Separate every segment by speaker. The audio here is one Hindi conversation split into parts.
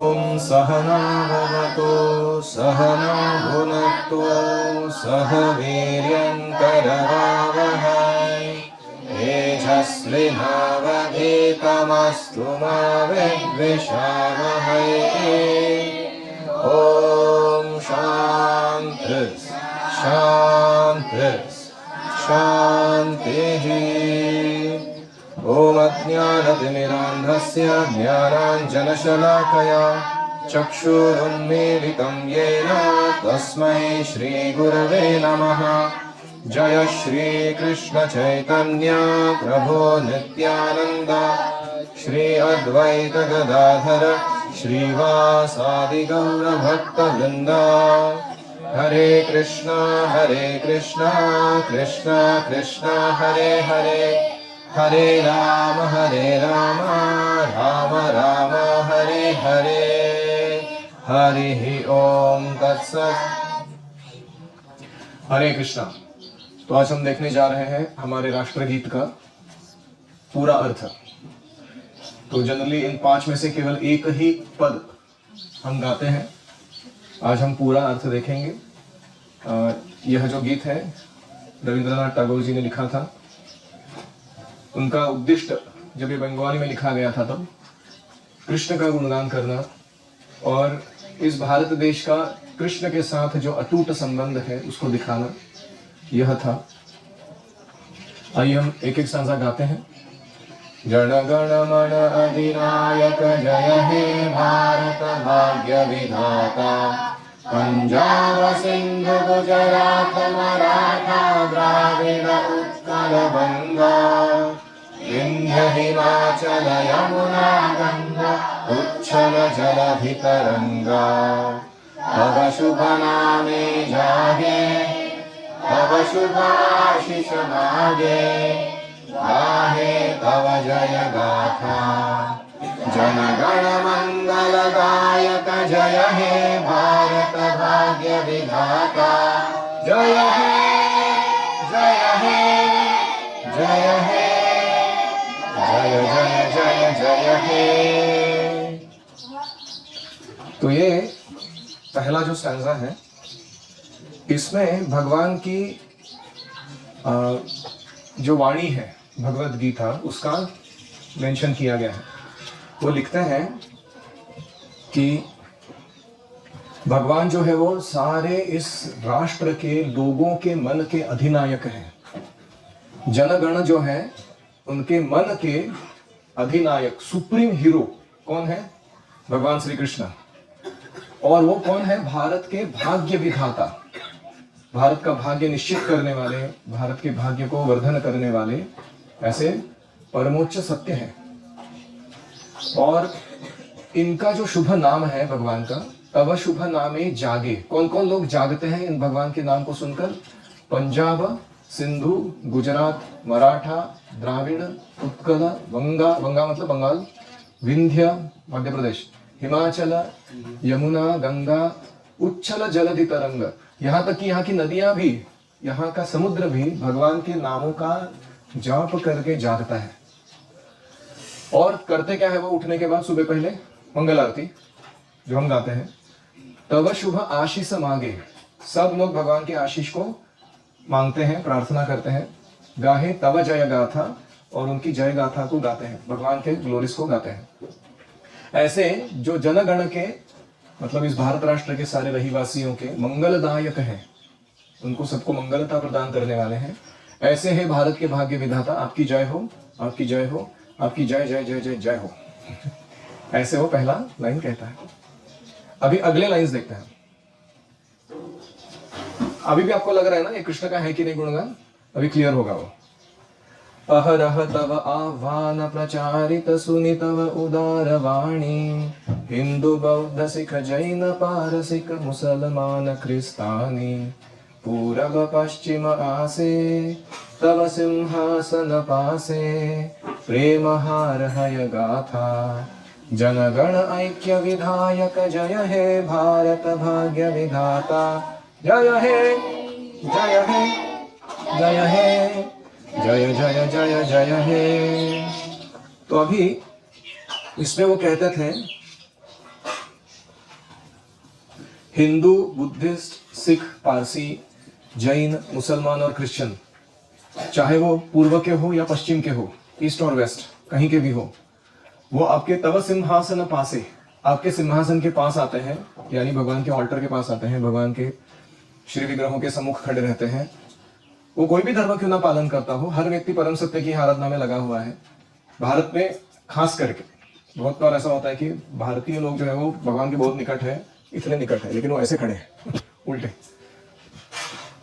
Speaker 1: ॐ सहना भवतु सहनौ भुनक्तु सह वीर्यङ्करवावहै तेजस्विनावधीतमस्तु मा विद्विषावहै। ॐ शान्ति शान्ति शान्तिः। ॐ अज्ञानतिमिरान्धस्य ज्ञानाञ्जनशलाकया चक्षुरुन्मीलितं येन तस्मै श्रीगुरवे नमः। जय श्रीकृष्ण चैतन्य प्रभो नित्यानन्द श्री अद्वैत गदाधर श्रीवासादि गौरभक्तवृन्द। हरे कृष्णा कृष्णा कृष्णा हरे हरे, हरे राम राम राम हरे हरे। हरि ओम तत्सत्। हरे कृष्णा। तो आज हम देखने जा रहे हैं हमारे राष्ट्रगीत का पूरा अर्थ। तो जनरली इन 5 में से केवल एक ही पद हम गाते हैं। आज हम पूरा अर्थ देखेंगे। यह जो गीत है रविंद्रनाथ टैगोर जी ने लिखा था। उनका उद्दिष्ट जब ये बंगाली में लिखा गया था तब कृष्ण का गुणगान करना और इस भारत देश का कृष्ण के साथ जो अटूट संबंध है उसको दिखाना, यह था। आइए हम एक एक सांसा गाते हैं। जन गण मन अधिनायक जय हे भारत भाग्य विधाता, पंजाब सिंधु गुजरात मराठा द्राविड़ उत्कल बंगा, विंध्य हिमाचल यमुना गंगा उच्छल जलधि तरंगा। तव शुभ नामे जागे तव शुभ आशीष मागे, गाहे तव जय गाथा। जन गण मंगल गायक जय हे भारत भाग्य विधाता, जय हे जय हे जय हे जय जय जय जय हे। तो ये पहला जो स्टैंजा है इसमें भगवान की जो वाणी है भगवत गीता उसका मेंशन किया गया है। वो लिखते हैं कि भगवान जो है वो सारे इस राष्ट्र के लोगों के मन के अधिनायक हैं। जनगण जो है उनके मन के अधिनायक सुप्रीम हीरो कौन है? भगवान श्री कृष्ण। और वो कौन है? भारत के भाग्य विधाता, भारत का भाग्य निश्चित करने वाले, भारत के भाग्य को वर्धन करने वाले ऐसे परमोच्च सत्य हैं। और इनका जो शुभ नाम है भगवान का, तव शुभ नामे जागे। कौन कौन लोग जागते हैं इन भगवान के नाम को सुनकर? पंजाब, सिंधु, गुजरात, मराठा, द्राविड़, उत्कल, वंगा, वंगा मतलब बंगाल, विंध्य मध्य प्रदेश, हिमाचल, यमुना, गंगा, उच्छल जलधि तरंग। यहाँ तक कि यहाँ की नदियां भी, यहाँ का समुद्र भी भगवान के नामों का जाप करके जागता है। और करते क्या है वो? उठने के बाद सुबह पहले मंगल आरती जो हम गाते हैं, तब शुभ आशीष मांगे। सब लोग भगवान के आशीष को मांगते हैं, प्रार्थना करते हैं। गाहे तव जय गाथा, और उनकी जय गाथा को गाते हैं, भगवान के ग्लोरीज को गाते हैं। ऐसे जो जनगण के मतलब इस भारत राष्ट्र के सारे रहीवासियों के मंगलदायक हैं, उनको सबको मंगलता प्रदान करने वाले हैं, ऐसे है भारत के भाग्य विधाता। आपकी जय हो, आपकी जय हो, आपकी जय जय जय जय जय हो। ऐसे वो पहला लाइन कहता है। अभी अगले लाइंस देखते हैं। अभी भी आपको लग रहा है ना ये कृष्ण का है कि नहीं गुणगान? अभी क्लियर होगा वो। अहरह तव आह्वान प्रचारित सुनि तव उदार वाणी, हिंदू बौद्ध सिख जैन पारसिक मुसलमान क्रिस्तानी, पूरब पश्चिम आसे तव सिंहासन पासे, प्रेम हार हय गाथा। जनगण ऐक्य विधायक जय हे भारत भाग्य विधाता, जय हे जय हे जय हे जय जय जय जय हे। तो अभी इसमें वो कहते थे हिंदू, बुद्धिस्ट, सिख, पारसी, जैन, मुसलमान और क्रिश्चियन, चाहे वो पूर्व के हो या पश्चिम के हो, ईस्ट और वेस्ट, कहीं के भी हो, वो आपके तव सिंहासन पासे, आपके सिंहासन के पास आते हैं, यानी भगवान के ऑल्टर के पास आते हैं, भगवान के श्री विग्रहों के सम्मुख खड़े रहते हैं। वो कोई भी धर्म क्यों ना पालन करता हो, हर व्यक्ति परम सत्य की आराधना में लगा हुआ है। भारत में खास करके बहुत बार ऐसा होता है कि भारतीय लोग जो है वो भगवान के बहुत निकट है, इतने निकट है, लेकिन वो ऐसे खड़े हैं उल्टे।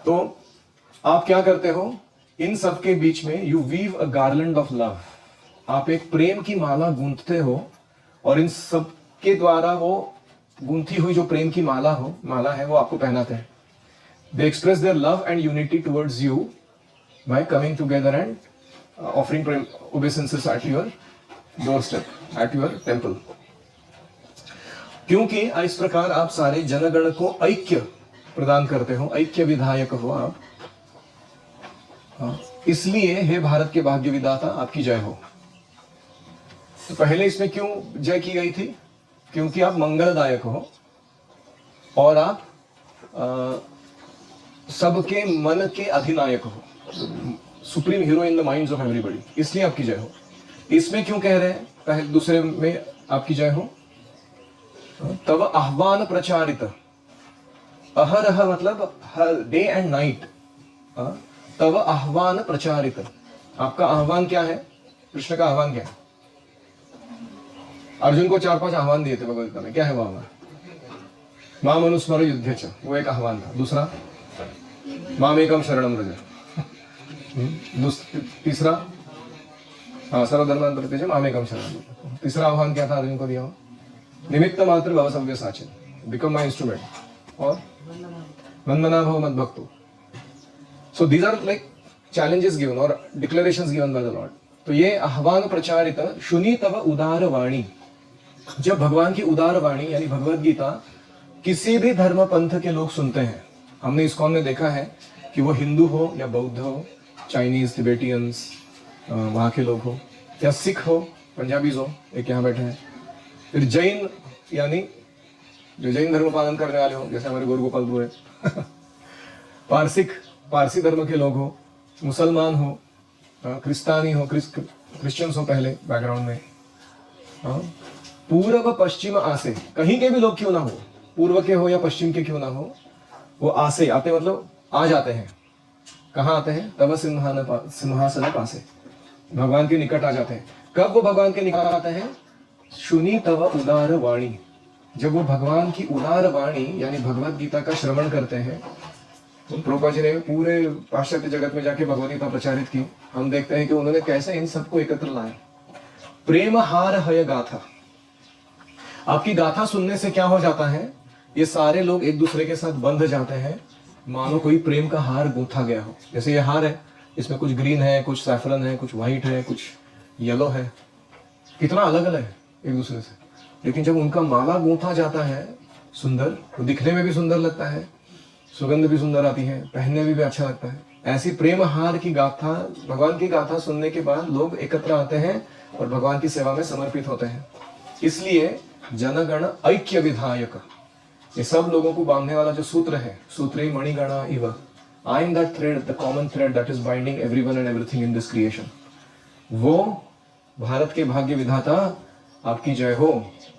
Speaker 1: तो आप क्या करते हो, इन सब के बीच में you weave a garland of love, आप एक प्रेम की माला गूंथते हो, और इन सब के द्वारा वो गूंथी हुई जो प्रेम की माला है वो आपको पहनाते हैं। They express their love and unity towards you by coming together and offering obeisances at your doorstep, at your temple. क्योंकि इस प्रकार आप सारे जनगण को ऐक्य प्रदान करते हो, ऐक्य विधायक हो आप, इसलिए हे भारत के भाग्य विधाता आपकी जय हो। तो पहले इसमें क्यों जय की गई थी? क्योंकि आप मंगलदायक हो और आप सबके मन के अधिनायक हो, supreme hero in the minds of everybody, इसलिए आपकी जय हो। इसमें क्यों कह रहे हैं पहले दूसरे में आपकी जय हो? तब आह्वान प्रचारित, अहरह मतलब हर डे एंड नाइट, तब आह्वान प्रचारित, आपका आह्वान क्या है? कृष्ण का आह्वान क्या है? अर्जुन को 4-5 आह्वान दिए थे भगवद्गीता में, क्या है वो आह्वान? माम अनुस्मर युद्धे च, वो एक आह्वान था। दूसरा मामेकम शरणम व्रज, तीसरा सर्वधर्मान् परित्यज्य मामेकम शरणम। तीसरा आह्वान क्या था अर्जुन को दिया? निमित्त मात्र भव सव्य साचिन, बिकम माय इंस्ट्रूमेंट, और वंदना भव मद भक्तो। So these are like challenges given और declarations given by the Lord। तो ये आह्वान प्रचारित शुनि तव उदार वाणी, जब भगवान की उदार वाणी यानी भगवत गीता किसी भी धर्म पंथ के लोग सुनते हैं, हमने इस्कॉन में देखा है कि वो हिंदू हो या बौद्ध हो, चाइनीज, तिबेटियंस वहाँ के लोग हो, या सिख हो, पंजाबीज हो, एक यहाँ बैठे हैं, फिर जैन यानी जो जैन धर्म पालन करने वाले हो, जैसे हमारे गौरगोपालपुर है पारसी धर्म के लोग हो, मुसलमान हो, क्रिस्तानी हो, क्रिश्चियंस हो पहले बैकग्राउंड में, पूर्व पश्चिम आसे, कहीं के भी लोग क्यों ना हो, पूर्व के हो या पश्चिम के क्यों ना हो, वो आसे आते मतलब आ जाते हैं। कहाँ आते हैं? तब सिंहासन पासे, भगवान के निकट आ जाते हैं। कब वो भगवान के निकट आते हैं? शुनि तव उदार वाणी, जब वो भगवान की उदार वाणी यानी भगवत गीता का श्रवण करते हैं। तो प्रभुपाद जी ने पूरे पाश्चात्य जगत में जाके भगवत गीता प्रचारित की। हम देखते हैं कि उन्होंने कैसे इन सबको एकत्र लाया। प्रेम हार हय गाथा, आपकी गाथा सुनने से क्या हो जाता है? ये सारे लोग एक दूसरे के साथ बंध जाते हैं, मानो कोई प्रेम का हार गूंथा गया हो। जैसे ये हार है, इसमें कुछ ग्रीन है, कुछ सैफरन है, कुछ व्हाइट है, कुछ येलो है, कितना अलग अलग है एक दूसरे से, लेकिन जब उनका माला गूंथा जाता है सुंदर, तो दिखने में भी सुंदर लगता है, सुगंध भी सुंदर आती है, पहनने में भी अच्छा लगता है। ऐसी प्रेम हार की गाथा, भगवान की गाथा सुनने के बाद लोग एकत्र आते हैं और भगवान की सेवा में समर्पित होते हैं। इसलिए जनगण ऐक्य विधायक, ये सब लोगों को बांधने वाला जो सूत्र है, सूत्रे मणिगणा इव, I am that thread, the common thread that is binding everyone and everything in this creation. वो भारत के भाग्य विधाता आपकी जय हो,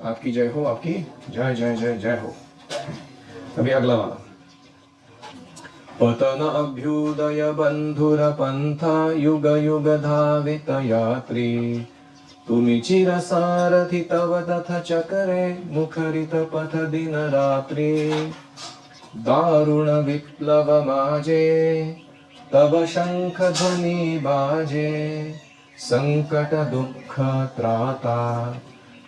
Speaker 1: आपकी जय हो, आपकी जय जय जय जय हो। अभी अगला वाला, पतन अभ्युदय बंधुर पंथा युग युग धावित यात्री, तुमि चिर सारथि तव तथ चकरे मुखरित पथ दिन रात्रि, दारुण विप्लव माजे तव शंख ध्वनि बाजे, संकट दुख त्राता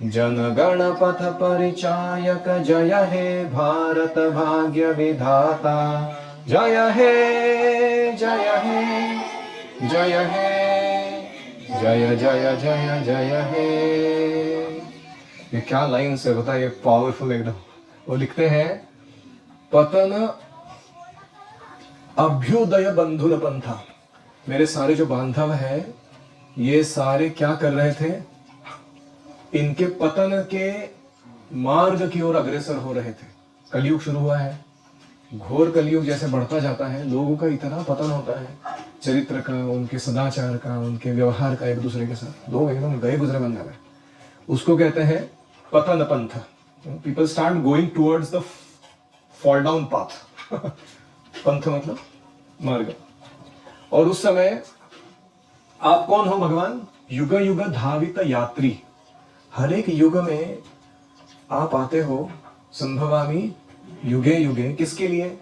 Speaker 1: जनगण पथ परिचायक, जय हे भारत भाग्य विधाता, जय हे जय हे जय हे जय जय जय जय हे। ये क्या लाइन से बता, ये पावरफुल एकदम। वो लिखते हैं, पतन अभ्युदय बंधुर पंथा, मेरे सारे जो बांधव है ये सारे क्या कर रहे थे? इनके पतन के मार्ग की ओर अग्रसर हो रहे थे। कलयुग शुरू हुआ है, घोर कलयुग जैसे बढ़ता जाता है, लोगों का इतना पतन होता है, चरित्र का, उनके सदाचार का, उनके व्यवहार का एक दूसरे के साथ, लोग एकदम गए गुजरे बन जाते हैं। उसको कहते हैं पतन पंथ। People start going towards the fall down path. पंथ मतलब मार्ग। और उस समय आप कौन हो भगवान? युग युग धावित यात्री। हर एक युग में आप आते हो, संभवामी युगे युगे, किसके लिए?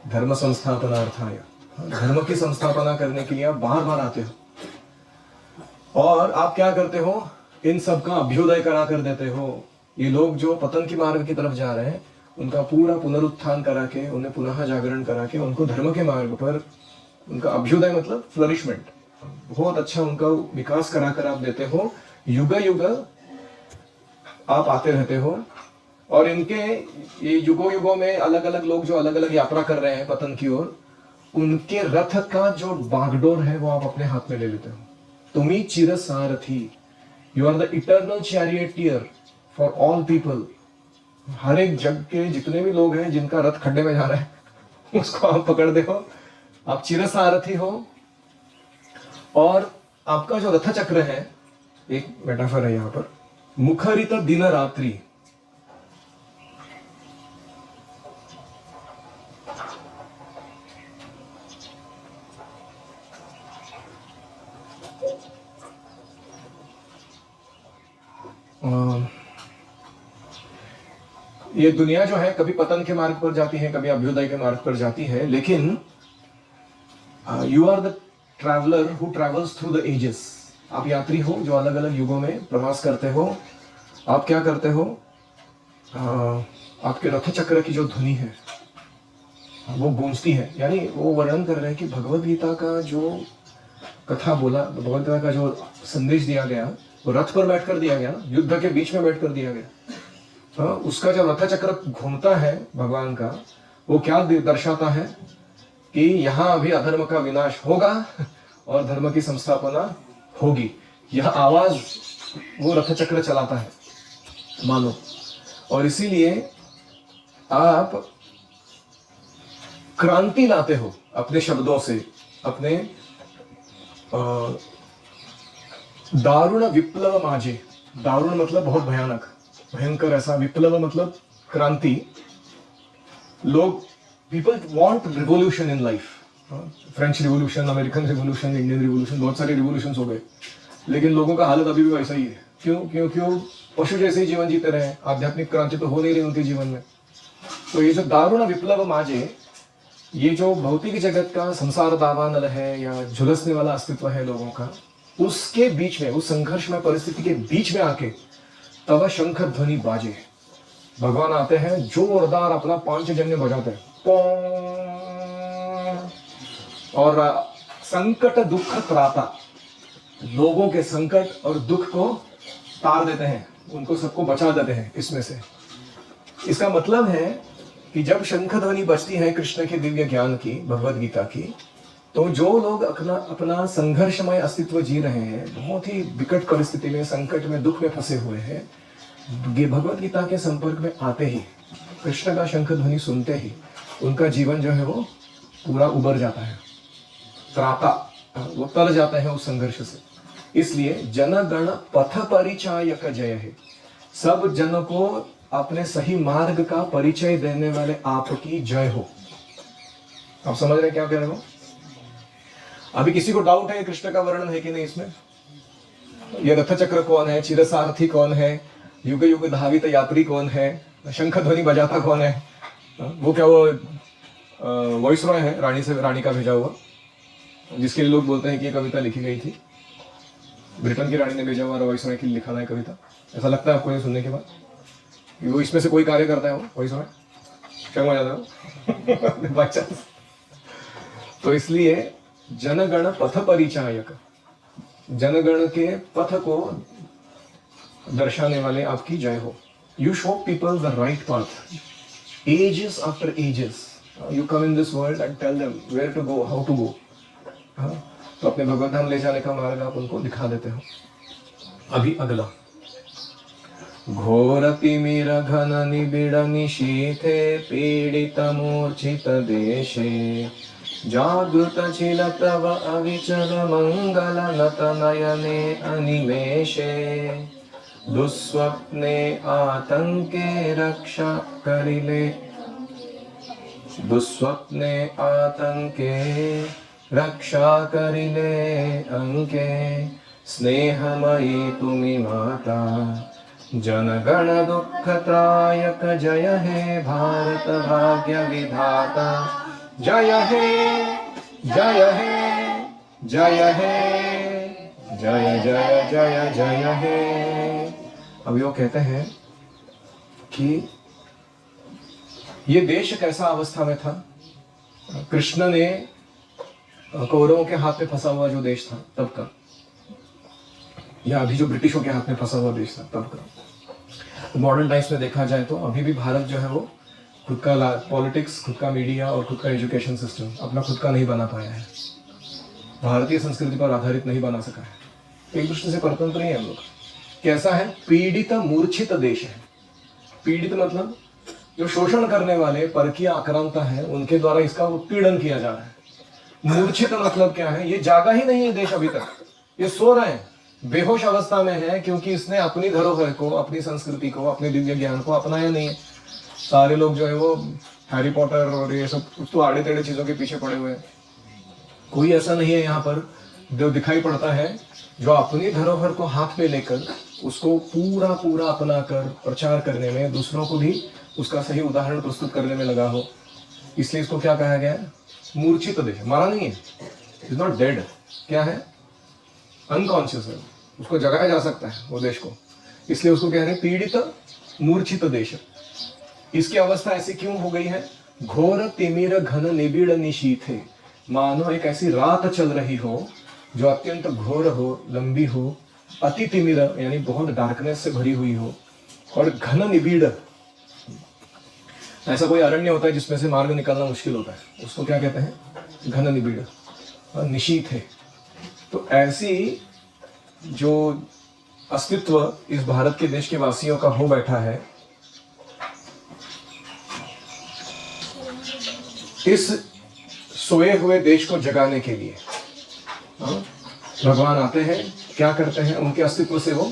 Speaker 1: धर्म संस्थापनार्थाय, धर्म की संस्थापना करने के लिए आप बार बार आते हो। और आप क्या करते हो? इन सब का अभ्युदय करा कर देते हो। ये लोग जो पतन की मार्ग की तरफ जा रहे हैं, उनका पूरा पुनरुत्थान करा के, उन्हें पुनः जागरण करा के, उनको धर्म के मार्ग पर, उनका अभ्युदय मतलब फ्लरिशमेंट, बहुत अच्छा उनका विकास करा कर आप देते हो। युग युग आप आते रहते हो। और इनके ये युगों युगों में अलग अलग लोग जो अलग अलग यात्रा कर रहे हैं पतन की ओर, उनके रथ का जो बागडोर है वो आप अपने हाथ में ले लेते हो। तुम ही चिर सारथी, you are the eternal charioteer for all people. हर एक जग के जितने भी लोग हैं जिनका रथ खड्डे में जा रहा है उसको आप पकड़ दे हो, आप चिर सारथी हो। और आपका जो रथ चक्र है, एक मेटाफर है यहाँ पर, मुखरित दिन रात्रि। ये दुनिया जो है कभी पतन के मार्ग पर जाती है, कभी अभ्युदय के मार्ग पर जाती है, लेकिन you are the traveller who travels through the ages. आप यात्री हो जो अलग अलग युगों में प्रवास करते हो। आप क्या करते हो? आपके रथ चक्र की जो ध्वनि है वो गूंजती है। यानी वो वर्णन कर रहे हैं कि भगवत गीता का जो कथा बोला, भगवत गीता का जो संदेश दिया गया, वो रथ पर बैठकर दिया गया, युद्ध के बीच में बैठकर दिया गया। उसका जब रथ चक्र घूमता है भगवान का, वो क्या दर्शाता है कि यहाँ अभी अधर्म का विनाश होगा और धर्म की संस्थापना होगी। यह आवाज वो रथ चक्र चलाता है मानो। और इसीलिए आप क्रांति लाते हो अपने शब्दों से, अपने दारुण विप्लव माजे। दारुण मतलब बहुत भयानक, भयंकर ऐसा, विप्लव मतलब क्रांति। लोग, people want revolution in life. French revolution, American revolution, Indian revolution, बहुत सारे रिवोल्यूशन हो गए, लेकिन लोगों का हालत अभी भी वैसा ही है। क्यों? क्योंकि वो पशु जैसे ही जीवन जीते रहे, आध्यात्मिक क्रांति तो हो नहीं रही उनके जीवन में। तो ये जो दारुण विप्लव माजे, ये जो भौतिक जगत का संसार दावानल है या झुलसने वाला अस्तित्व है लोगों का, उसके बीच में, उस संघर्ष में, परिस्थिति के बीच में आके तब शंख ध्वनि बाजे। भगवान आते हैं, जोरदार अपना पांचजन्य बजाते हैं, और संकट दुख त्राता, लोगों के संकट और दुख को तार देते हैं, उनको सबको बचा देते हैं इसमें से। इसका मतलब है कि जब शंख ध्वनि बजती है कृष्ण के दिव्य ज्ञान की, भगवद गीता की, तो जो लोग अपना संघर्षमय अस्तित्व जी रहे हैं, बहुत ही विकट परिस्थिति में, संकट में, दुख में फंसे हुए हैं, भगवद गीता के संपर्क में आते ही, कृष्ण का शंख ध्वनि सुनते ही, उनका जीवन जो है वो पूरा उबर जाता है, त्राता, वो तर जाता है उस संघर्ष से। इसलिए जन गण पथ परिचायक जय है। सब जन को अपने सही मार्ग का परिचय देने वाले आपकी जय हो। आप समझ रहे हैं क्या कह रहे हो? अभी किसी को डाउट है कृष्ण का वर्णन है कि नहीं इसमें? ये रथ चक्र कौन है, चिरसारथी कौन है, युग युग धावित यात्री कौन है, शंख ध्वनि बजाता कौन है? वो क्या वो वॉइस रॉय है, रानी का भेजा हुआ, जिसके लिए लोग बोलते हैं कि ये कविता लिखी गई थी, ब्रिटेन की रानी ने भेजा हुआ वॉइस रॉय के लिए लिखा है कविता। ऐसा लगता है आपको ये सुनने के बाद कि वो इसमें से कोई कार्य करता है, वो वॉइस रॉय शर्म हो जाता है बाय चांस। तो इसलिए जनगण पथ परिचायक, जनगण के पथ को दर्शाने वाले आपकी जय हो। You show people the right path, ages after ages you come in this world and tell them where to go, how to go. तो अपने भगवत धाम ले जाने का मार्ग आप उनको दिखा देते हो। अभी अगला घोरतिमिर घन निबिड़ निशीथे पीडित मूर्छित देशे जागृत चिल तव अविचल मंगल नत नयने अनिमेषे दुस्वप्ने आतंके रक्षा करिले दुस्वप्ने आतंके रक्षा करिले अंके स्नेहमयी तुमि माता जनगण दुख त्रायक जय हे भारत भाग्य विधाता जय हे जय हे जय हे जय जय जय जय हे। अब यो कहते हैं कि ये देश कैसा अवस्था में था। कृष्ण ने कौरवों के हाथ में फंसा हुआ जो देश था तब का, या अभी जो ब्रिटिशों के हाथ में फंसा हुआ देश था तब का। मॉडर्न टाइम्स में देखा जाए तो अभी भी भारत जो है वो खुद का पॉलिटिक्स, खुद का मीडिया और खुद का एजुकेशन सिस्टम अपना खुद का नहीं बना पाया है, भारतीय संस्कृति पर आधारित नहीं बना सका है, एक दूसरे से परतंत्र नहीं है हम लोग। कैसा है? पीड़ित मूर्छित देश है। पीड़ित मतलब जो शोषण करने वाले परकीय आक्रांता है उनके द्वारा इसका उत्पीड़न किया जा रहा है। मूर्छित मतलब क्या है? ये जागा ही नहीं है देश अभी तक, ये सो रहे हैं, बेहोश अवस्था में है, क्योंकि इसने अपनी धरोहर को, अपनी संस्कृति को, अपने दिव्य ज्ञान को अपनाया नहीं है। सारे लोग जो है वो हैरी पॉटर और ये सब कुछ तो आड़े टेढ़े चीजों के पीछे पड़े हुए हैं। कोई ऐसा नहीं है यहाँ पर जो दिखाई पड़ता है जो अपनी धरोहर को हाथ में लेकर उसको पूरा पूरा अपना कर प्रचार करने में, दूसरों को भी उसका सही उदाहरण प्रस्तुत करने में लगा हो। इसलिए इसको क्या कहा गया है? मूर्छित देश। मरा नहीं है, इज नॉट डेड। क्या है? अनकॉन्शियस है, उसको जगाया जा सकता है वो देश को, इसलिए उसको कह रहे हैं पीड़ित मूर्छित देश। इसकी अवस्था ऐसी क्यों हो गई है? घोर तिमिर घन निबिड़ निशीथे, मानो एक ऐसी रात चल रही हो जो अत्यंत घोर हो, लंबी हो, अति तिमिर यानी बहुत डार्कनेस से भरी हुई हो, और घन निबिड़, ऐसा कोई अरण्य होता है जिसमें से मार्ग निकालना मुश्किल होता है, उसको क्या कहते हैं? घन निबिड़, और निशीथ है। तो ऐसी जो अस्तित्व इस भारत के देश के वासियों का हो बैठा है, इस सोए हुए देश को जगाने के लिए भगवान आते हैं। क्या करते हैं? उनके अस्तित्व से वो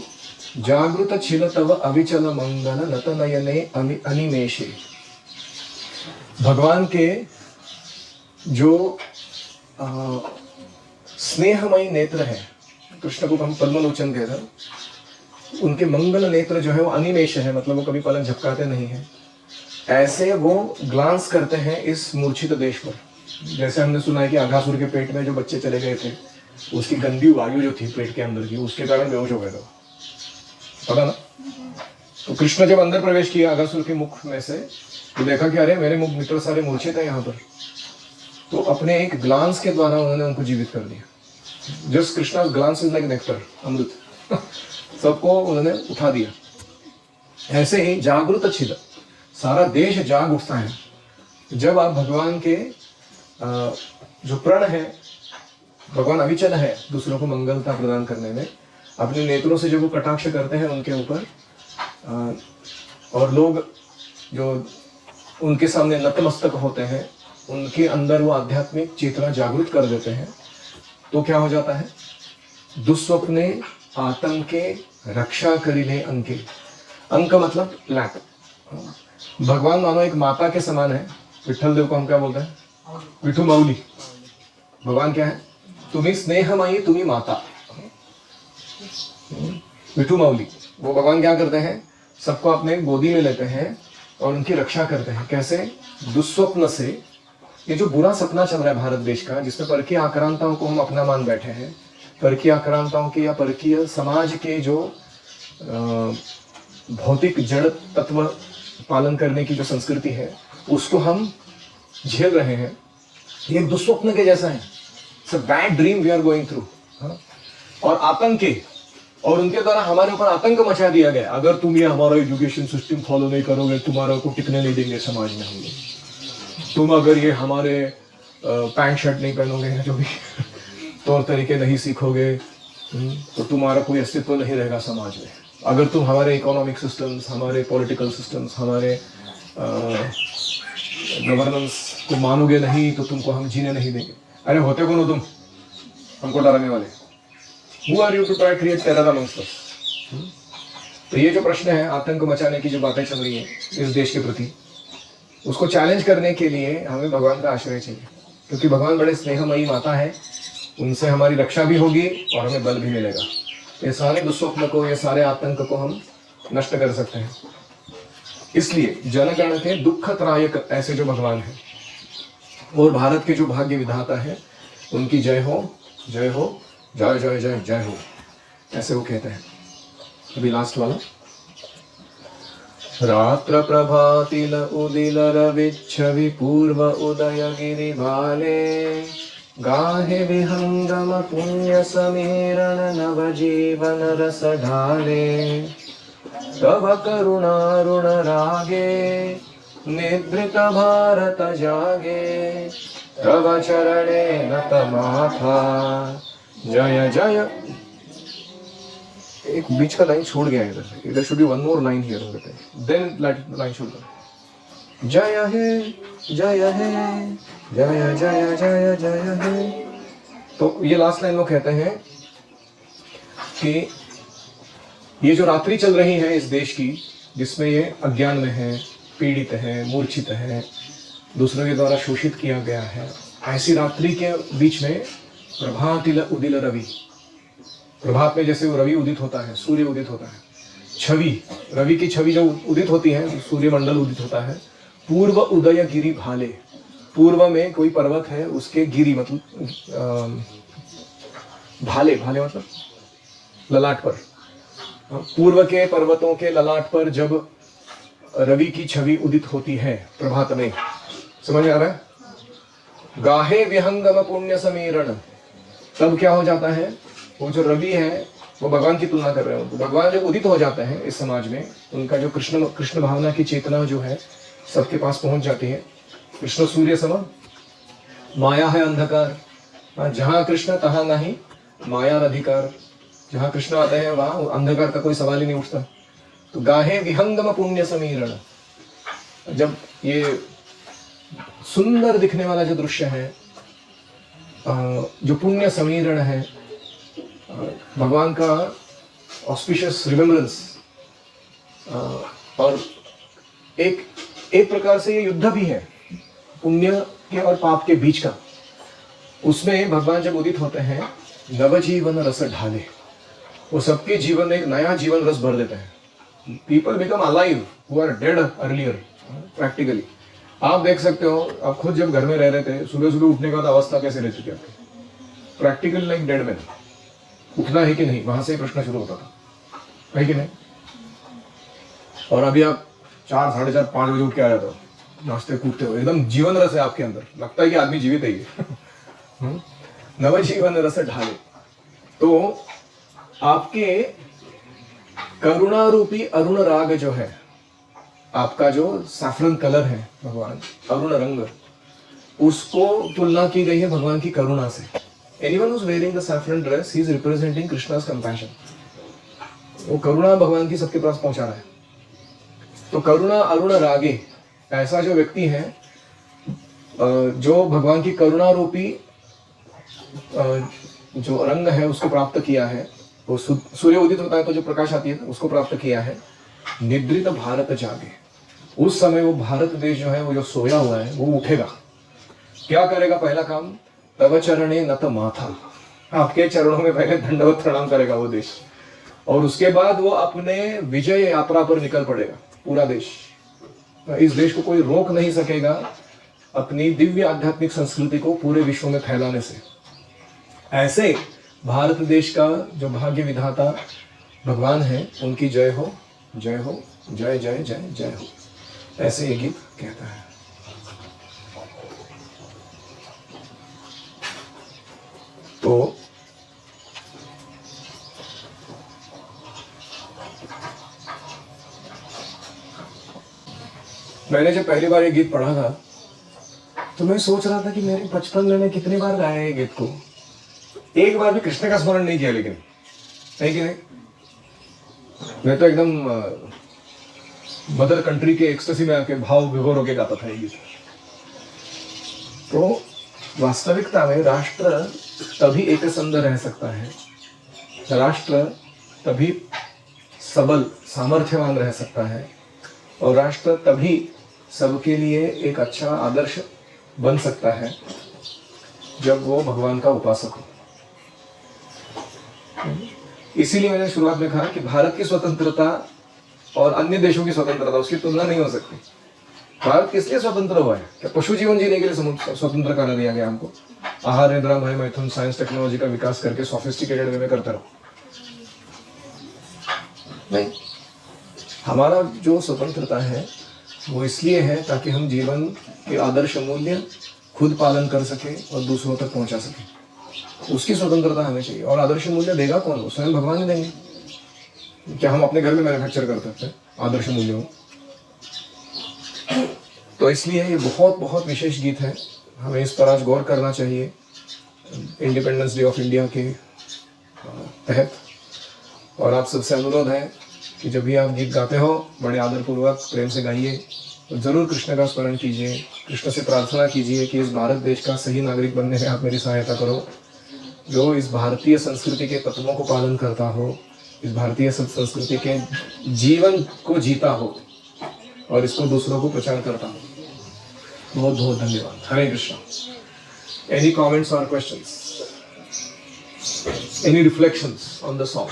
Speaker 1: जागृत छिल तव अविचल मंगल नत नयने अनिमेषे, भगवान के जो स्नेहमयी नेत्र है, कृष्ण को हम पद्मलोचन कहते हैं, उनके मंगल नेत्र जो है वो अनिमेष है, मतलब वो कभी पलक झपकाते नहीं है। ऐसे वो ग्लांस करते हैं इस मूर्छित देश पर। जैसे हमने सुना है कि अघासुर के पेट में जो बच्चे चले गए थे, उसकी गंदी वायु जो थी पेट के अंदर की, उसके कारण बेहोश हो गए थे, पता ना? तो कृष्ण जब अंदर प्रवेश किया अघासुर के मुख में से, तो देखा कि अरे मेरे मुख मित्र सारे मूर्छित हैं यहाँ पर, तो अपने एक ग्लांस के द्वारा उन्होंने उनको जीवित कर दिया। Just Krishna glance is like nectar, अमृत सबको उन्होंने उठा दिया। ऐसे ही जागृत छिल, सारा देश जाग उठता है जब आप भगवान के जो प्रण है, भगवान अविचल है दूसरों को मंगलता प्रदान करने में, अपने नेत्रों से जब वो कटाक्ष करते हैं उनके ऊपर, और लोग जो उनके सामने नतमस्तक होते हैं, उनके अंदर वो आध्यात्मिक चेतना जागृत कर देते हैं, तो क्या हो जाता है? दुस्वप्ने आतंके रक्षा करिले अंके। अंक मतलब लैक। भगवान मानो एक माता के समान है। विठल देव को हम क्या बोलते हैं? विठू माउली। भगवान क्या है? तुम्ही स्नेहमयी, तुम्ही माता, विठू माउली। वो भगवान क्या करते हैं? सबको अपने गोदी में लेते हैं और उनकी रक्षा करते हैं। कैसे? दुस्वप्न से। ये जो बुरा सपना चल रहा है भारत देश का, जिसमें परकीय आक्रांताओं को हम अपना मान बैठे हैं, परकीय आक्रांताओं के या परकीय समाज के जो भौतिक जड़ तत्व पालन करने की जो संस्कृति है, उसको हम झेल रहे हैं। ये दुस्वप्न के जैसा है। It's a bad dream we are going through. और आतंके, और उनके द्वारा हमारे ऊपर आतंक मचा दिया गया। अगर तुम ये हमारा एजुकेशन सिस्टम फॉलो नहीं करोगे, तुम्हारा को टिकने नहीं देंगे समाज में हम लोग। तुम अगर ये हमारे पैंट शर्ट नहीं पहनोगे, जो भी तौर तरीके नहीं सीखोगे, तो तुम्हारा कोई अस्तित्व नहीं रहेगा समाज में। अगर तुम हमारे इकोनॉमिक सिस्टम्स, हमारे पॉलिटिकल सिस्टम्स, हमारे गवर्नेंस को मानोगे नहीं तो तुमको हम जीने नहीं देंगे। अरे होते कौन हो तुम हमको डराने वाले? Who are you to try create terror amongst us? तो ये जो प्रश्न है, आतंक मचाने की जो बातें चल रही है इस देश के प्रति, उसको चैलेंज करने के लिए हमें भगवान का आश्रय चाहिए, क्योंकि भगवान बड़े स्नेहमयी माता है, उनसे हमारी रक्षा भी होगी और हमें बल भी मिलेगा। ये सारे दुस्वप्न को, ये सारे आतंक को हम नष्ट कर सकते हैं। इसलिए जनगण के दुख त्रायक ऐसे जो भगवान हैं और भारत के जो भाग्य विधाता है, उनकी जय हो, जय हो, जय जय जय जय हो, ऐसे वो कहते हैं। अभी लास्ट वाला, रात्र प्रभातिल उदिल रविच्छवि पूर्व उदय गिरि भाले, गाहे विहंगम पुण्य समीरण नव जीवन रस ढाले, तव करुणारुण रागे निद्रित भारत जागे, तव चरणे नत माथा जय जय। एक बीच का लाइन छोड़ गया है इधर, इधर should be one more line here, then line should go, जय हे जय हे जय जय जय जय हे। तो ये लास्ट लाइन वो कहते हैं कि ये जो रात्रि चल रही है इस देश की, जिसमें ये अज्ञान में है, पीड़ित है, मूर्छित है, दूसरों के द्वारा शोषित किया गया है, ऐसी रात्रि के बीच में प्रभातिल उदिल रवि, प्रभात में जैसे वो रवि उदित होता है, सूर्य उदित होता है, छवि, रवि की छवि जो उदित होती है, सूर्य मंडल उदित होता है, पूर्व उदय गिरि भाले, पूर्व में कोई पर्वत है, उसके गिरि मतलब भाले, भाले मतलब ललाट पर, पूर्व के पर्वतों के ललाट पर जब रवि की छवि उदित होती है प्रभात में, समझ आ रहा है? गाहे विहंगम पुण्य समीरण, तब क्या हो जाता है, वो जो रवि है वो भगवान की तुलना कर रहे हैं, भगवान जब उदित हो जाते हैं इस समाज में, उनका जो कृष्ण भावना की चेतना जो है सबके पास पहुंच जाती है। कृष्ण सूर्य सम, माया है अंधकार, जहां कृष्ण तहां नहीं माया अधिकार, जहां कृष्ण आते हैं वहां अंधकार का कोई सवाल ही नहीं उठता। तो गाहे विहंगम पुण्य समीरण, जब ये सुंदर दिखने वाला जो दृश्य है, जो पुण्य समीरण है, भगवान का ऑस्पिशियस रिमेम्बरेंस, और एक प्रकार से ये युद्ध भी है पुण्य के और पाप के बीच का, उसमें भगवान जब उदित होते हैं नवजीवन रस ढाले, वो सबके जीवन में एक नया जीवन रस भर देते हैं। People become alive who are dead earlier, practically आप देख सकते हो, आप खुद जब घर में रह रहे थे, सुबह सुबह उठने के बाद अवस्था कैसे रहती थी आपकी, प्रैक्टिकली लाइक डेड मैन। उठना है कि नहीं, वहां से प्रश्न शुरू होता था, है कि नहीं? और अभी आप 4, 4:30, 5 बजे उठ के आ जाते हो, नाचते कूदते हो, एकदम जीवन रस है आपके अंदर, लगता है कि आदमी जीवित है ये। नवजीवन रस ढाले, तो आपके करुणा रूपी अरुण राग जो है, आपका जो सैफरन कलर है भगवान, अरुण रंग, उसको तुलना की गई है भगवान की करुणा से। Anyone who's wearing the saffron dress, he is representing Krishna's compassion. वो करुणा भगवान की सबके पास पहुंचा रहा है। तो करुणा अरुण रागे, ऐसा जो व्यक्ति है जो भगवान की करुणा रूपी जो रंग है उसको प्राप्त किया है, वो सूर्य उदित होता है तो जो प्रकाश आती है उसको प्राप्त किया है, निद्रित भारत जागे, उस समय वो भारत देश जो है वो जो सोया हुआ है वो उठेगा। क्या करेगा? पहला काम, तव चरणे नत माथा, आपके चरणों में पहले दंडवत प्रणाम करेगा वो देश, और उसके बाद वो अपने विजय यात्रा पर निकल पड़ेगा पूरा देश। इस देश को कोई रोक नहीं सकेगा अपनी दिव्य आध्यात्मिक संस्कृति को पूरे विश्व में फैलाने से। ऐसे भारत देश का जो भाग्य विधाता भगवान है, उनकी जय हो, जय हो, जय जय जय जय हो, ऐसे ये गीत कहता है। तो मैंने जब पहली बार ये गीत पढ़ा था तो मैं सोच रहा था कि मेरे बचपन में मैं कितनी बार गाया ये गीत को, एक बार भी कृष्ण का स्मरण नहीं किया, लेकिन है कि नहीं? मैं तो एकदम मदर कंट्री के एक्सटेसी में आके भाव विभोर होके गाता था ये गीत। तो वास्तविकता में राष्ट्र तभी एक संग रह सकता है, राष्ट्र तभी सबल सामर्थ्यवान रह सकता है, और राष्ट्र तभी सबके लिए एक अच्छा आदर्श बन सकता है जब वो भगवान का उपासक हो। इसीलिए मैंने शुरुआत में कहा कि भारत की स्वतंत्रता और अन्य देशों की स्वतंत्रता, उसकी तुलना नहीं हो सकती। भारत किस लिए स्वतंत्र हुआ है? क्या पशु जीवन जीने के लिए स्वतंत्र करा दिया गया हमको? आहार, निद्रा, भय, मैथुन, साइंस टेक्नोलॉजी का विकास करके सोफिस्टिकेटेड वे में करते रहो? नहीं, हमारा जो स्वतंत्रता है वो इसलिए है ताकि हम जीवन के आदर्श मूल्य खुद पालन कर सके और दूसरों तक पहुंचा सके। उसकी स्वतंत्रता हमें चाहिए। और आदर्श मूल्य देगा कौन? वो स्वयं भगवान ही देंगे। क्या हम अपने घर में मैन्युफैक्चर कर सकते हैं आदर्श मूल्यों? तो इसलिए ये बहुत बहुत विशेष गीत है, हमें इस पर आज गौर करना चाहिए इंडिपेंडेंस डे ऑफ इंडिया के तहत। और आप सबसे अनुरोध है कि जब भी आप गीत गाते हो बड़े आदरपूर्वक प्रेम से गाइए, तो जरूर कृष्ण का स्मरण कीजिए, कृष्ण से प्रार्थना कीजिए कि इस भारत देश का सही नागरिक बनने में आप मेरी सहायता करो, जो इस भारतीय संस्कृति के तत्वों को पालन करता हो, इस भारतीय संस्कृति के जीवन को जीता हो और इसको दूसरों को प्रचार करता हो। बहुत बहुत धन्यवाद। हरे कृष्ण। एनी कमेंट्स और questions? Any reflections on the song?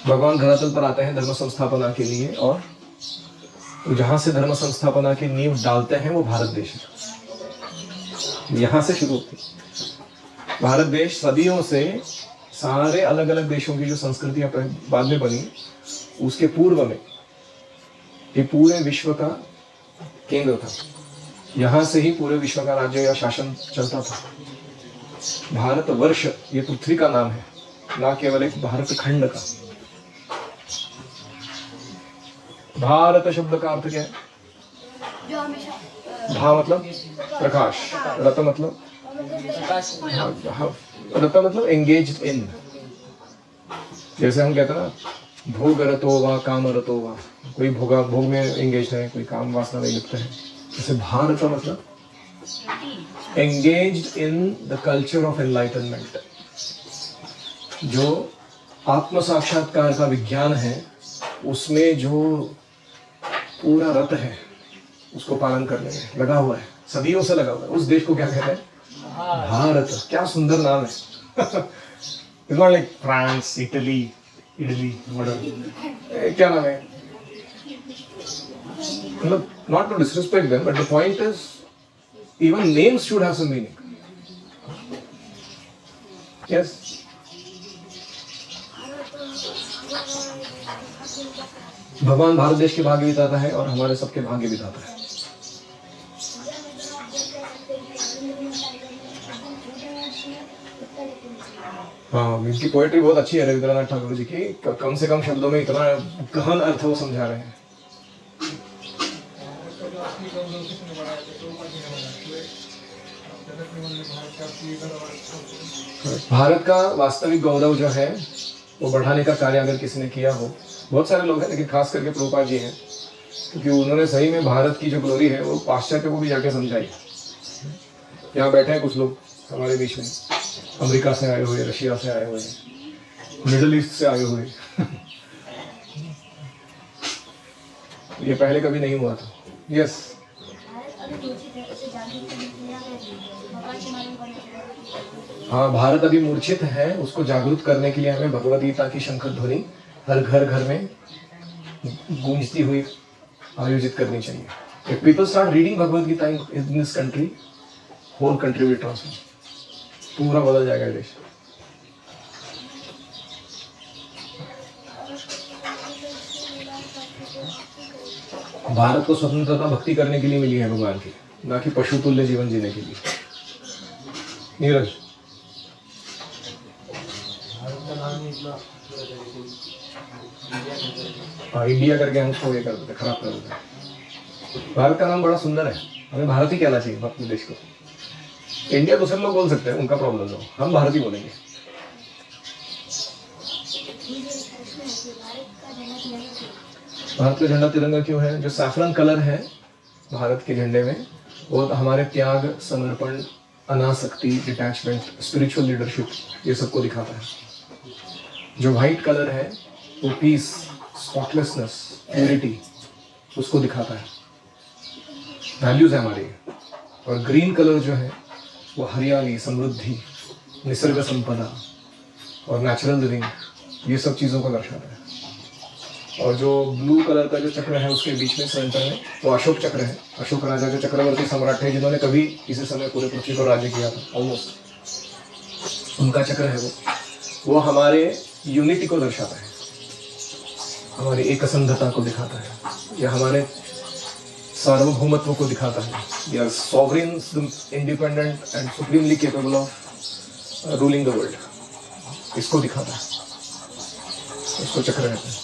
Speaker 1: भगवान धरातल पर आते हैं धर्म संस्थापना के लिए, और जहां से धर्म संस्थापना की नींव डालते हैं वो भारत देश है। यहां से शुरू होती। भारत देश सदियों से सारे अलग अलग देशों की जो संस्कृतियां बाद में बनी, उसके पूर्व में ये पूरे विश्व का केंद्र था। यहां से ही पूरे विश्व का राज्य या शासन चलता था। भारत वर्ष ये पृथ्वी का नाम है, ना केवल एक भारत खंड का। भारत शब्द का अर्थ क्या है? भा मतलब प्रकाश, रत मतलब रत मतलब एंगेज्ड इन। जैसे हम कहते हैं ना भोग रतो वा काम रतो वा, कोई भोग में एंगेज है, कोई काम वासना में लिप्त है। जैसे भारत का मतलब engaged in the culture of enlightenment। जो आत्म साक्षात्कार का विज्ञान है उसमें जो पूरा रत है उसको पालन करने में लगा हुआ है, सदियों से लगा हुआ है। उस देश को क्या कहते हैं? भारत। क्या सुंदर नाम है। It's not like France, Italy, क्या नाम है? मतलब not to disrespect them, but the point is even names should have some meaning. Yes. भगवान भारत देश के भाग्य बिताता है और हमारे सबके भाग्य बिताता है। हाँ, इनकी पोएट्री बहुत अच्छी है रविंद्रनाथ ठाकुर जी की। कम से कम शब्दों में इतना गहन अर्थ वो समझा रहे हैं। भारत का वास्तविक गौरव जो है वो बढ़ाने का कार्य अगर किसी ने किया हो, बहुत सारे लोग हैं लेकिन खास करके प्रभुपाद जी हैं, क्योंकि उन्होंने सही में भारत की जो ग्लोरी है वो पाश्चात्य को भी जाके समझाई। यहाँ बैठे हैं कुछ लोग हमारे बीच में, अमेरिका से आए हुए, रशिया से आए हुए, मिडिल ईस्ट से आए हुए। ये पहले कभी नहीं हुआ था। यस। हाँ, भारत अभी मूर्छित है, उसको जागरूक करने के लिए हमें भगवद गीता की शंख ध्वनि हर घर घर में गूंजती हुई आयोजित करनी चाहिए। If people start reading Bhagavad Gita in this country, whole country will transform। पूरा बदल जाएगा देश। भारत को स्वतंत्रता भक्ति करने के लिए मिली है भगवान की, ना कि पशु तुल्य जीवन जीने के लिए। नीरज, हाँ, इंडिया करके हम उसको ये कर देते, खराब कर देते। भारत का नाम बड़ा सुंदर है, हमें भारत ही कहना चाहिए अपने देश को। इंडिया दूसरे लोग बोल सकते हैं, उनका प्रॉब्लम लो, हम भारतीय बोलेंगे। भारत का झंडा तिरंगा क्यों है? जो सैफरन कलर है भारत के झंडे में, वो हमारे त्याग, समर्पण, अनासक्ति, डिटैचमेंट, स्पिरिचुअल लीडरशिप, ये सबको दिखाता है। जो व्हाइट कलर है वो पीस, स्पॉटलेसनेस, प्योरिटी, उसको दिखाता है, वैल्यूज है हमारी। और ग्रीन कलर जो है वो हरियाली, समृद्धि, निसर्ग संपदा और नेचुरल लिविंग, ये सब चीज़ों को दर्शाता है। और जो ब्लू कलर का जो चक्र है उसके बीच में सेंटर में वो अशोक चक्र है। अशोक राजा जो चक्रवर्ती सम्राट है जिन्होंने कभी किसी समय पूरे पृथ्वी पर राज्य किया था ऑलमोस्ट, उनका चक्र है वो हमारे यूनिटी को दर्शाता है, हमारी एकसंधता को दिखाता है, या हमारे सार्वभौमत्व को दिखाता है, या sovereign, independent and supremely capable of ruling the world, इसको दिखाता है, इसको चक्र कहते हैं।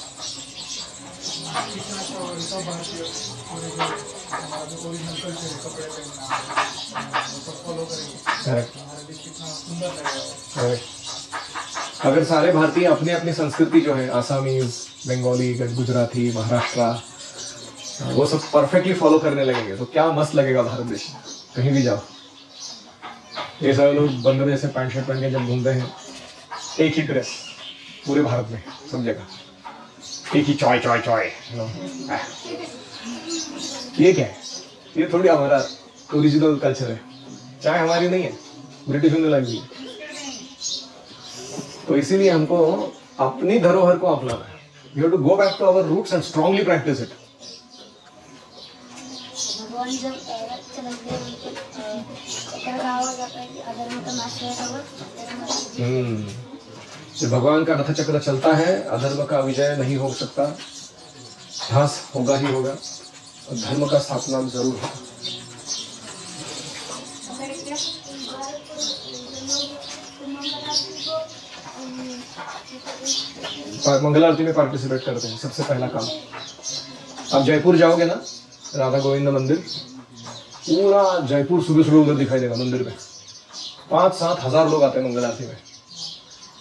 Speaker 1: अगर सारे भारतीय अपनी अपनी संस्कृति जो है, आसामीज, बंगाली, गुजराती, महाराष्ट्र, वो सब परफेक्टली फॉलो करने लगेंगे तो क्या मस्त लगेगा भारत देश। कहीं भी जाओ, ये सारे लोग बंदर जैसे पैंट शर्ट पहन के जब घूमते हैं, एक ही ड्रेस पूरे भारत में सब जगह, एक ही चॉय चॉय चॉय। ये क्या है? ये थोड़ी हमारा ओरिजिनल कल्चर है, चाय हमारी नहीं है, ब्रिटिश ने लगी है। तो इसीलिए हमको अपनी धरोहर को अपनाना है। We have to go back to our roots and strongly practise it.
Speaker 2: भगवान जब चलते
Speaker 1: जब भगवान का रथ चक्र चलता है, अधर्म का विजय नहीं हो सकता, ध्वंस होगा ही होगा, और धर्म का स्थापना जरूर होगा। मंगल आरती में पार्टिसिपेट करते हैं, सबसे पहला काम। आप जयपुर जाओगे ना, राधा गोविंद मंदिर, पूरा जयपुर सुबह सुबह उधर दिखाई देगा मंदिर में। 5-7 हजार लोग आते हैं मंगल आरती में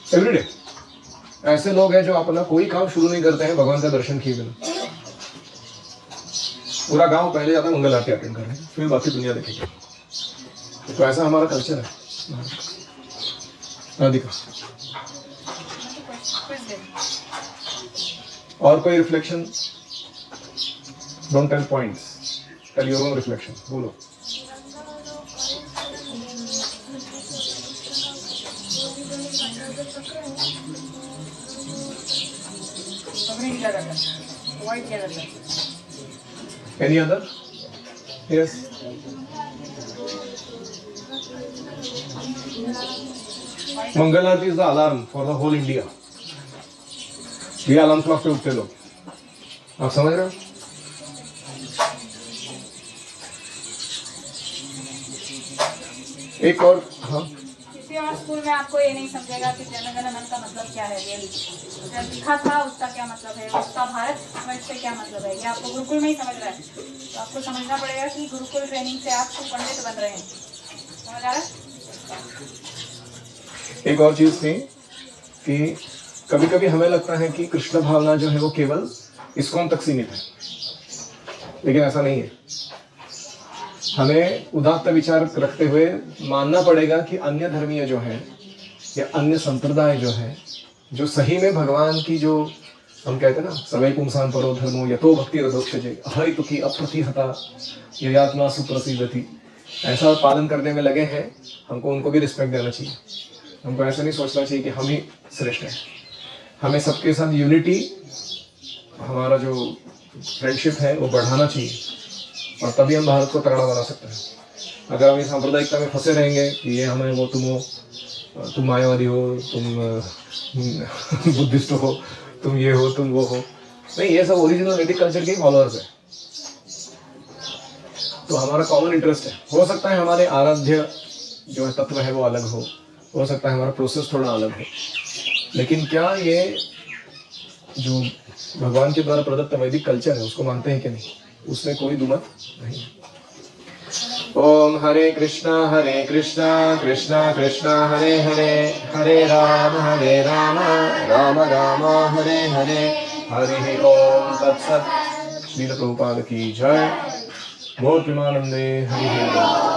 Speaker 1: एवरीडे। ऐसे लोग हैं जो अपना कोई काम शुरू नहीं करते हैं भगवान का दर्शन किए बिना। पूरा गांव पहले जाता है मंगल आरती अटेंड करने, फिर बाकी दुनिया देखेगी। तो ऐसा हमारा कल्चर है। राधिका, और कोई reflection? Don't tell points, tell your own reflection. बोलो। Any other? Yes. Mangal Aarti is the alarm for the whole India. ये अलार्म क्लॉक पे उठते लोग, आप समझ रहे हो? एक और, हाँ,
Speaker 3: किसी और स्कूल में आपको ये नहीं समझेगा कि जन गण मन का मतलब क्या है। रियली जब लिखा था उसका क्या मतलब है, उसका भारत वर्ष से क्या मतलब है, ये आपको गुरुकुल में ही समझ रहा है। तो आपको समझना पड़ेगा कि गुरुकुल ट्रेनिंग से आप पंडित बन रहे हैं। समझ आ रहा है?
Speaker 1: एक और चीज थी कि कभी कभी हमें लगता है कि कृष्ण भावना जो है वो केवल इस्कॉन तक सीमित है, लेकिन ऐसा नहीं है। हमें उदात्त विचार रखते हुए मानना पड़ेगा कि अन्य धर्मीय जो है या अन्य संप्रदाय जो है, जो सही में भगवान की, जो हम कहते हैं ना, सवै पुंसां परो धर्मो यतो भक्ति रदोक्षजे अहैतुकी अप्रतिहता ययात्मा सुप्रसिद्धति, ऐसा पालन करने में लगे हैं। हमको उनको भी रिस्पेक्ट देना चाहिए। हमको ऐसा नहीं सोचना चाहिए कि हम ही श्रेष्ठ हैं। हमें सबके साथ यूनिटी, हमारा जो फ्रेंडशिप है वो बढ़ाना चाहिए, और तभी हम भारत को तगड़ा बना सकते हैं। अगर हम इस सांप्रदायिकता में फंसे रहेंगे कि ये हमें वो, तुम मायावादी हो, तुम बुद्धिस्ट हो, तुम ये हो, तुम वो हो, नहीं, ये सब ओरिजिनल वैदिक कल्चर के फॉलोअर्स है। तो हमारा कॉमन इंटरेस्ट है। हो सकता है हमारे आराध्य जो है तत्व है वो अलग हो सकता है हमारा प्रोसेस थोड़ा अलग हो, लेकिन क्या ये जो भगवान के द्वारा प्रदत्त वैदिक कल्चर है उसको मानते हैं कि नहीं, उसमें कोई दुमत नहीं। ओम हरे कृष्णा कृष्णा कृष्णा हरे हरे, हरे राम राम राम हरे हरे, हरि ओम तत्सत। श्रील प्रभुपाद की जय। गौर प्रेमानंदे हरि हरि।